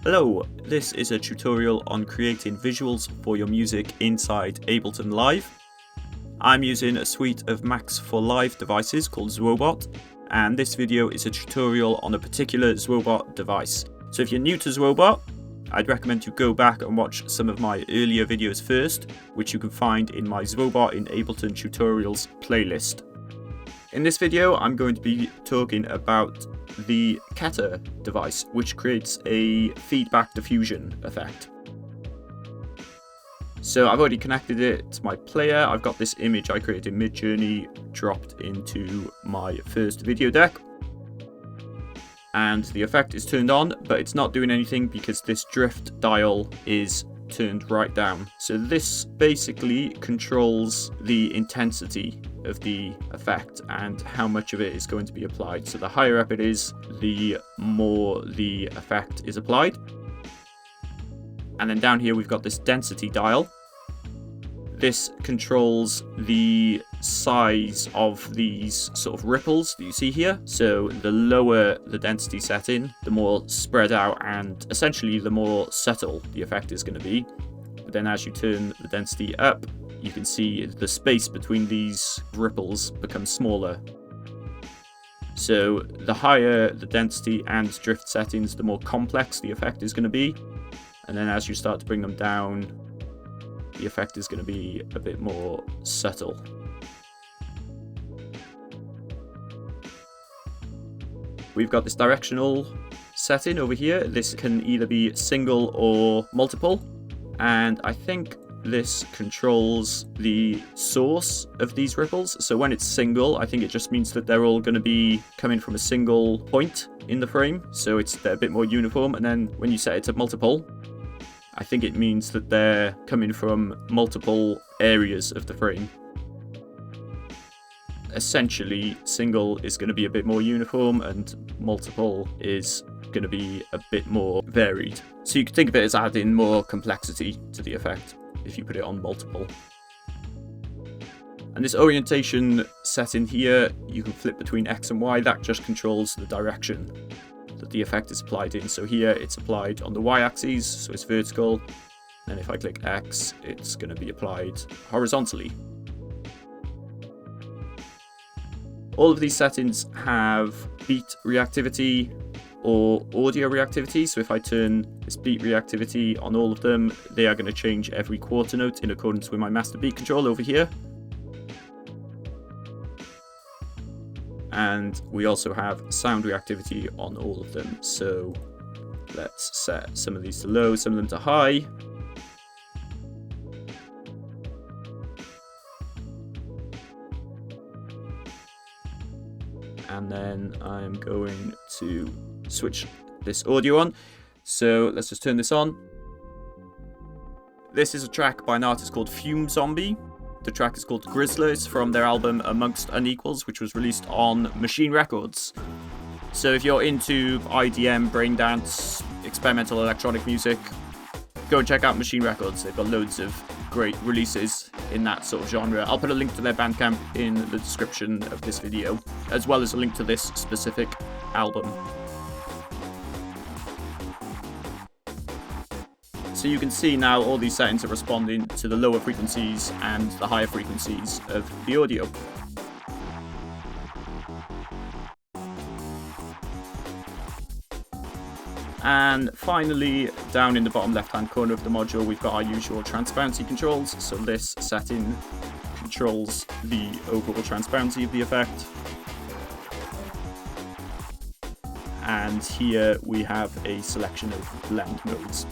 Hello, this is a tutorial on creating visuals for your music inside Ableton Live. I'm using a suite of Macs for Live devices called ZwoBot, and this video is a tutorial on a particular ZwoBot device. So if you're new to ZwoBot, I'd recommend you go back and watch some of my earlier videos first, which you can find in my ZwoBot in Ableton tutorials playlist. In this video, I'm going to be talking about the Keta device, which creates a feedback diffusion effect. So I've already connected it to my player. I've got this image I created in Midjourney dropped into my first video deck. And the effect is turned on, but it's not doing anything because this drift dial is turned right down. So this basically controls the intensity of the effect and how much of it is going to be applied. So the higher up it is, the more the effect is applied. And then down here we've got this density dial. This controls the size of these sort of ripples that you see here. So the lower the density setting, the more spread out and essentially the more subtle the effect is going to be. But then as you turn the density up, you can see the space between these ripples becomes smaller. So the higher the density and drift settings, the more complex the effect is going to be. And then as you start to bring them down, the effect is going to be a bit more subtle. We've got this directional setting over here. This can either be single or multiple. And I think this controls the source of these ripples. So when it's single, I think it just means that they're all going to be coming from a single point in the frame. So they're a bit more uniform. And then when you set it to multiple, I think it means that they're coming from multiple areas of the frame. Essentially, single is going to be a bit more uniform and multiple is going to be a bit more varied. So you can think of it as adding more complexity to the effect if you put it on multiple. And this orientation setting here, you can flip between X and Y. That just controls the direction that the effect is applied in. So here it's applied on the Y-axis, so it's vertical. And if I click X, it's going to be applied horizontally. All of these settings have beat reactivity or audio reactivity. So if I turn this beat reactivity on all of them, they are going to change every quarter note in accordance with my master beat control over here. And we also have sound reactivity on all of them. So let's set some of these to low, some of them to high. And then I'm going to switch this audio on. So let's just turn this on. This is a track by an artist called Fume Zombie. The track is called Grizzler. It's from their album Amongst Unequals, which was released on Machine Records. So if you're into IDM, braindance, experimental electronic music, go and check out Machine Records. They've got loads of great releases in that sort of genre. I'll put a link to their Bandcamp in the description of this video, as well as a link to this specific album. So you can see now all these settings are responding to the lower frequencies and the higher frequencies of the audio. And finally, down in the bottom left-hand corner of the module, we've got our usual transparency controls. So this setting controls the overall transparency of the effect. And here we have a selection of blend modes.